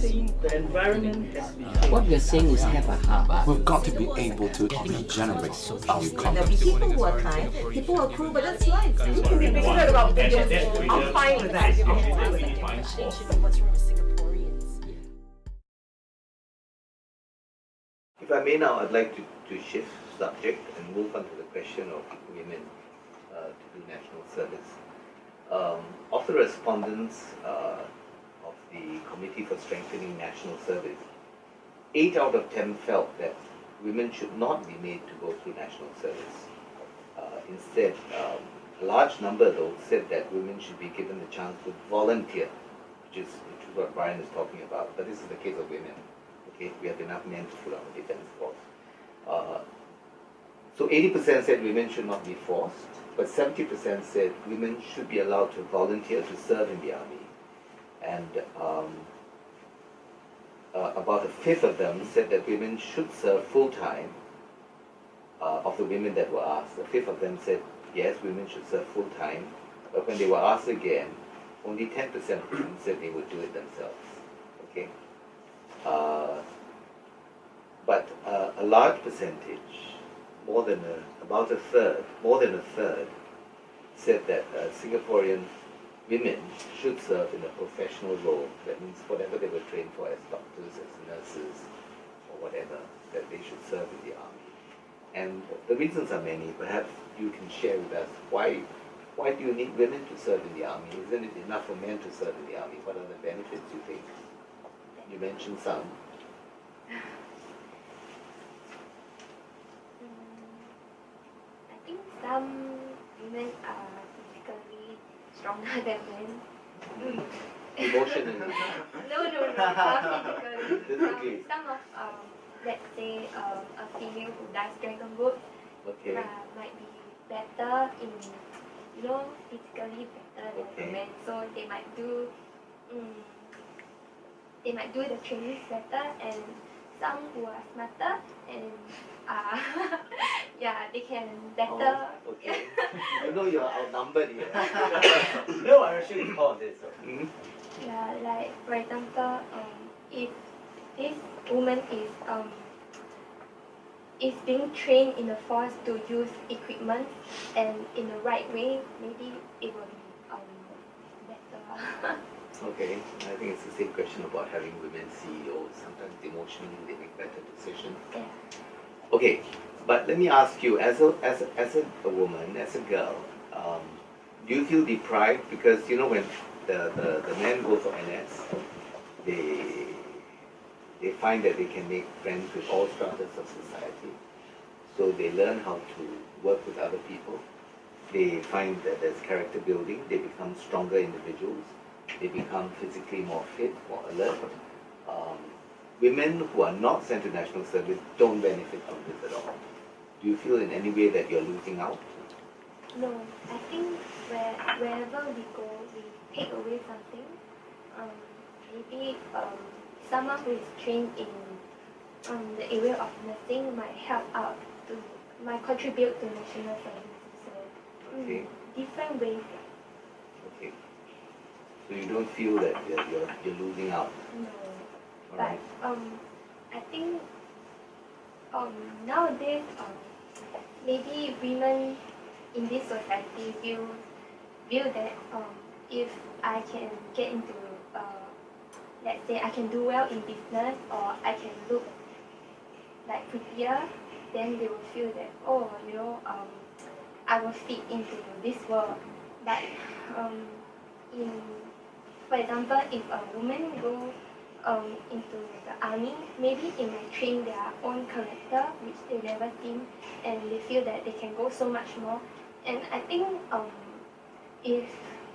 The environment has been What you're saying is have a heart. We've got to be able to regenerate our There'll be economy. people who are kind, people who are cruel, but that's life. We can be passionate about videos. I'm fine with that. What's wrong with Singaporeans? If I may now, I'd like to shift subject and move on to the question of women to do national service. Of the respondents of the Committee for Strengthening National Service, 8 out of 10 felt that women should not be made to go through national service. Instead, a large number though said that women should be given the chance to volunteer, which is what Brian is talking about. But this is the case of women. Okay, we have enough men to put on the defense force. So 80% said women should not be forced, but 70% said women should be allowed to volunteer to serve in the army. And about a fifth of them said that women should serve full-time. Of the women that were asked, a fifth of them said yes, women should serve full-time. But when they were asked again, only 10% of them said they would do it themselves. Okay. But a large percentage, about a third, more than a third, said that Singaporean women should serve in a professional role. That means whatever they were trained for as doctors, as nurses, or whatever, that they should serve in the army. And the reasons are many. Perhaps you can share with us why do you need women to serve in the army? Isn't it enough for men to serve in the army? What are the benefits you think? You mentioned some. I think some women are physically stronger than men. Emotionally. No, not physically. Some of, let's say, a female who does dragon boat Okay. might be better in, physically better than the men. So they might do the trainings better, and some who are smarter and they can better. Oh, okay. You know you're outnumbered here. no, I actually call this. Yeah, like for example, if this woman is being trained in the force to use equipment and in the right way, maybe it will be better. Okay, I think it's the same question about having women CEOs. Sometimes emotionally they make better decisions. Yeah. Okay, but let me ask you, as a woman, as a girl, do you feel deprived? Because when the men go for NS, they find that they can make friends with all stratas of society. So they learn how to work with other people. They find that there's character building. They become stronger individuals. They become physically more fit, more alert. Women who are not sent to national service don't benefit from this at all. Do you feel in any way that you're losing out? No, I think wherever we go, we take away something. Maybe someone who is trained in the area of nursing might contribute to national service. So, Okay. different ways. Okay. So you don't feel that you're losing out? No. All But right. I think nowadays maybe women in this society feel that if I can get into let's say I can do well in business, or I can look like prettier, then they will feel that I will fit into this world. But for example, if a woman go into the army, maybe it might train their own character, which they never seen, and they feel that they can go so much more. And I think if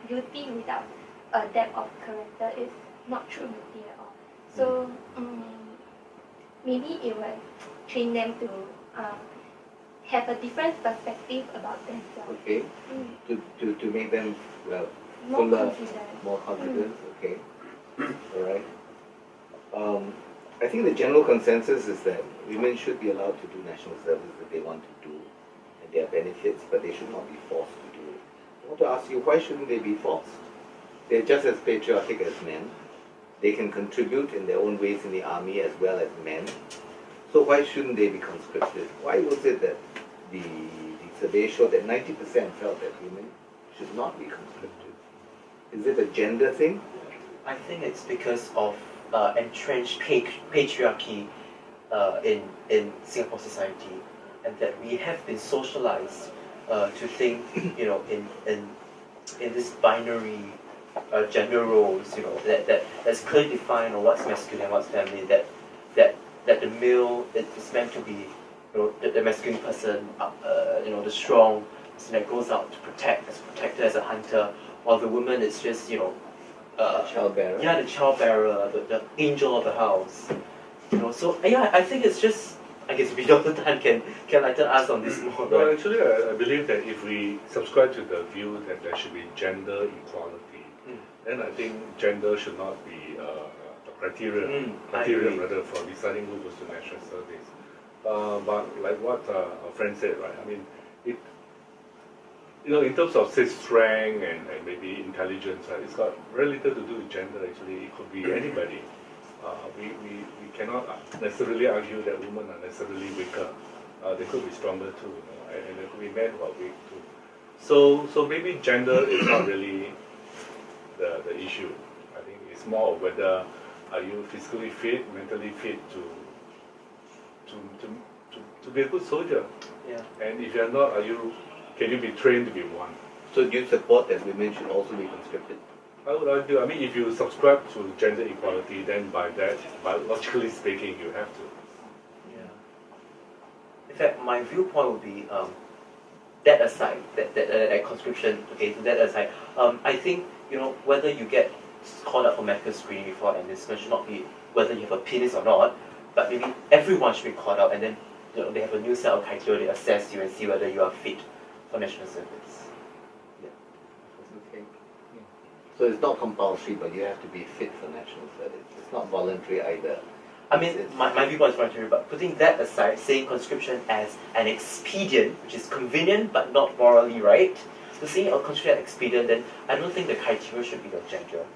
beauty without a depth of character is not true beauty at all. So maybe it will train them to have a different perspective about themselves. Okay. To make them More fuller, confident. more confident. Okay. All right. I think the general consensus is that women should be allowed to do national service if they want to do, and there are benefits, but they should not be forced to do it. I want to ask you, why shouldn't they be forced? They're just as patriarchal as men. they can contribute in their own ways in the army as well as men. So why shouldn't they be conscripted? Why was it that the survey showed that 90% felt that women should not be conscripted? Is it a gender thing? I think it's because of entrenched patriarchy in Singapore society, and that we have been socialized to think, in this binary gender roles, that's clearly defined on what's masculine and what's feminine. That the male is meant to be, the masculine person, the strong person that goes out to protect, as a protector, as a hunter, while the woman is just, The childbearer. Yeah, the childbearer, the angel of the house. So I think it's just, I guess maybe Dr. Tan can enlighten us on this more. No, Right? actually, I believe that if we subscribe to the view that there should be gender equality, then I think gender should not be the criteria rather for deciding who goes to national service. But like what our friend said, right? I mean, in terms of say strength and maybe intelligence, right, it's got very little to do with gender. Actually, it could be anybody. We cannot necessarily argue that women are necessarily weaker. They could be stronger too, and there could be men who are weak too. So maybe gender is not really the issue. I think it's more of whether are you physically fit, mentally fit to be a good soldier. Yeah. And if you're not, can you be trained to be one? So do you support that women should also be conscripted? I would argue, if you subscribe to gender equality, then by that, biologically speaking, you have to. Yeah. In fact, my viewpoint would be that aside, that conscription. Okay, so that aside, I think whether you get called up for medical screening before enlistment should not be whether you have opinions or not, but maybe everyone should be called out, and then they have a new set of criteria to assess you and see whether you are fit for national service. Okay. So it's not compulsory, but you have to be fit for national service. It's not voluntary either. I mean, my viewpoint is voluntary, but putting that aside, saying conscription as an expedient, which is convenient but not morally right, so saying conscription as an expedient, then I don't think the criteria should be your gender.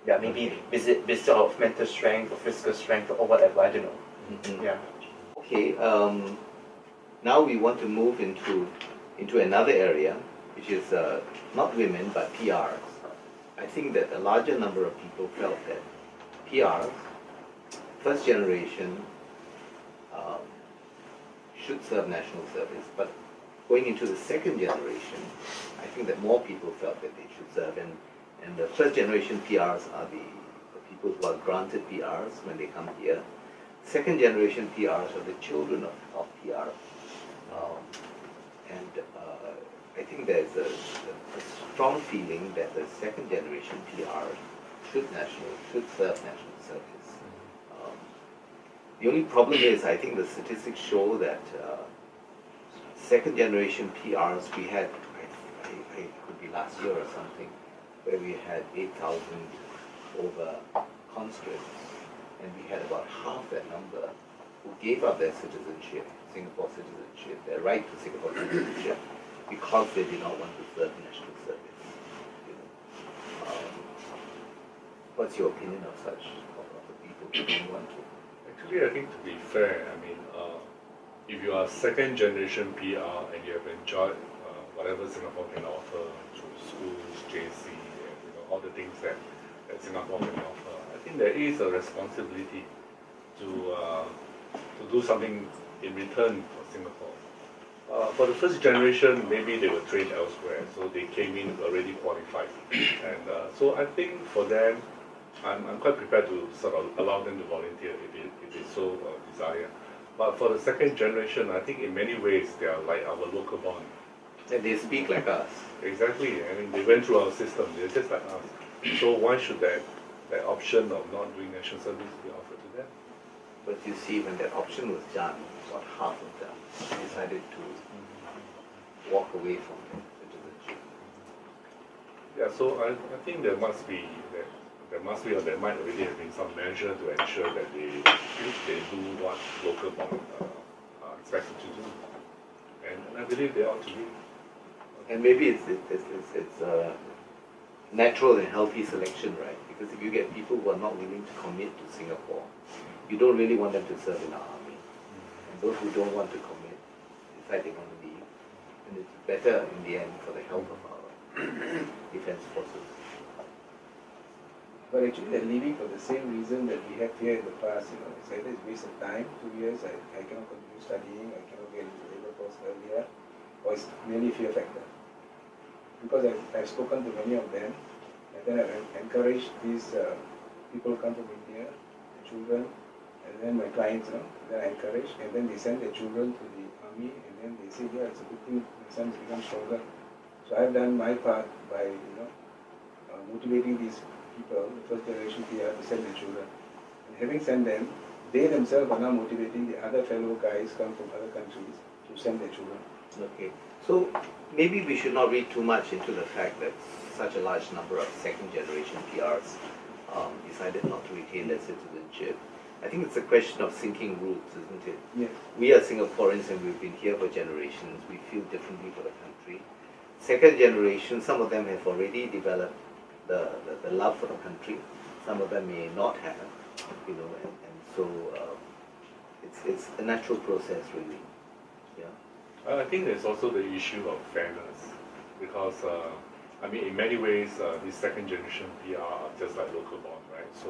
Yeah, maybe based of mental strength or physical strength or whatever, I don't know. Mm-hmm. Yeah. Okay, now we want to move into another area, which is not women but PRs. I think that a larger number of people felt that PRs, first generation, should serve national service, but going into the second generation, I think that more people felt that they should serve, and the first generation PRs are the people who are granted PRs when they come here. Second generation PRs are the children of PR. I think there's a strong feeling that the second generation PR should serve national service. The only problem is, I think the statistics show that second generation PRs we had, it could be last year or something, where we had 8,000 over conscripts, and we had about half that number who gave up their citizenship, Singapore citizenship, their right to Singapore citizenship, because they did not want to serve national service. What's your opinion of such, of the people who don't want to? Actually, I think to be fair, if you are second generation PR and you have enjoyed whatever Singapore can offer through schools, JC, and all the things that Singapore can offer, I think there is a responsibility to do something in return for Singapore. For the first generation, maybe they were trained elsewhere, so they came in already qualified. And so I think for them, I'm quite prepared to sort of allow them to volunteer if they so desire. But for the second generation, I think in many ways they are like our local born. And they speak like us. Exactly. They went through our system. They're just like us. So why should that option of not doing national service be offered to them? But you see, when that option was done, about half of them decided to walk away from their citizenship. Yeah. So I think there must be or there might already have been some measure to ensure that they do what local born are expected to do, and I believe they ought to be. And maybe it's natural and healthy selection, right? Because if you get people who are not willing to commit to Singapore, you don't really want them to serve in our army. And those who don't want to commit decide they want to leave. And it's better in the end for the health of our defense forces. But actually they're leaving for the same reason that we have here in the past, it's either it's waste of time, 2 years, I cannot continue studying, I cannot get into the labor force earlier, or it's merely fear factor. Because I've spoken to many of them, and then I've encouraged these people who come from India, the children, and then my clients, then I encourage, and then they send their children to the army, and then they say, yeah, it's a good thing, my sons become stronger. So I've done my part by, motivating these people, the first generation PR, to send their children. And having sent them, they themselves are now motivating the other fellow guys come from other countries to send their children. Okay. So maybe we should not read too much into the fact that such a large number of second generation PRs decided not to retain their citizenship. I think it's a question of sinking roots, isn't it? Yes. We are Singaporeans and we've been here for generations. We feel differently for the country. Second generation, some of them have already developed the love for the country. Some of them may not have, and so it's a natural process, really. Yeah. I think there's also the issue of fairness, because in many ways, these second generation PR are just like local born, right? So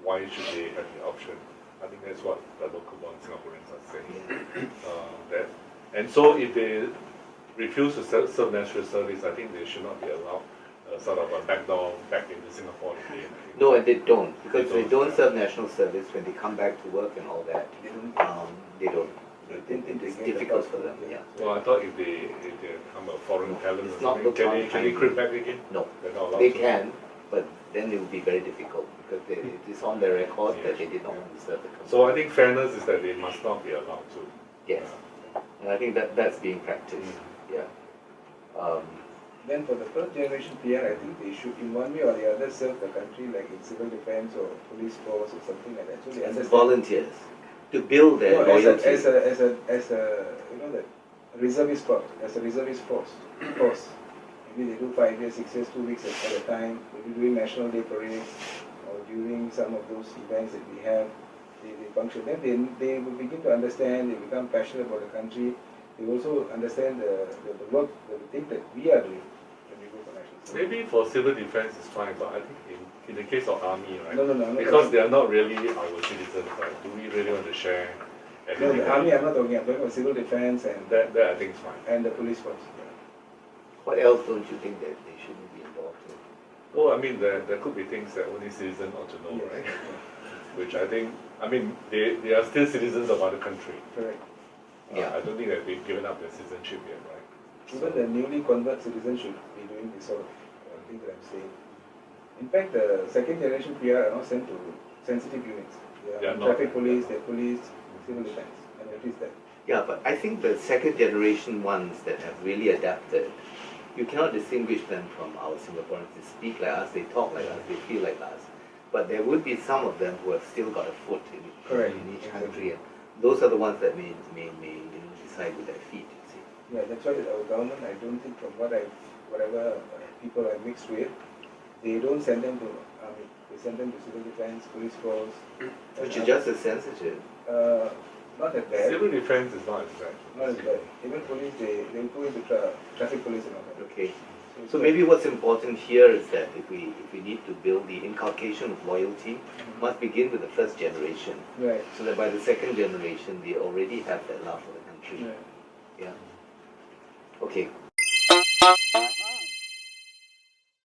why should they have the option? I think that's what the local born Singaporeans are saying. And so if they refuse to serve national service, I think they should not be allowed sort of a backdoor back into Singapore again. No, and they don't, because they don't serve national service. When they come back to work and all that, they don't. It's difficult for them. Yeah. Well, I thought if they become a foreign talent It's or not something, looked can they creep back again? No, They're not allowed they to. can, but then it will be very difficult because it is on their record that they did not want to serve the country. So I think fairness is that they must not be allowed to. Yes, and I think that's being practiced. Yeah. Then for the first generation PR, I think they should in one way or the other serve the country, like in civil defense or police force or something like that. So they As understand. volunteers to build their loyalty. As a the reservist corps, as a reservist force. Maybe they do 5 years, 6 years, 2 weeks at a time. Maybe during National Day parades or during some of those events that we have, they function. Then they will begin to understand. They become passionate about the country. They also understand the work, the thing that we are doing when we go for national service. Maybe for civil defense it's fine, but I think in the case of army, right? No, because they are not really our citizens, right? Do we really want to share? No, the army I'm not talking. I'm talking about civil defense and that I think is fine. And the police force. What else don't you think that they shouldn't be involved in? Oh, there could be things that only citizens ought to know, right? Which I think, they are still citizens of other country. Correct. Yeah. I don't think that they've given up their citizenship yet, right? Even the newly converted citizens should be doing this sort of thing that I'm saying. In fact, the second generation PR are not sent to sensitive units. They are traffic police, they're police, civil defense. I noticed that. Yeah, but I think the second generation ones that have really adapted, you cannot distinguish them from our Singaporeans. They speak like us, they talk like us, they feel like us. But there would be some of them who have still got a foot in each country. And those are the ones that may decide with their feet. You see. Yeah, that's why our government, I don't think from whatever people I mixed with, they don't send them to army. They send them to civil defense, police force. Which is just as sensitive. Not that bad. Civil defense is not as bad. Not as bad. Even police, they go into traffic police and all that. Okay. So maybe what's important here is that if we need to build the inculcation of loyalty, must begin with the first generation. Right. So that by the second generation, they already have that love for the country. Right. Yeah. Okay.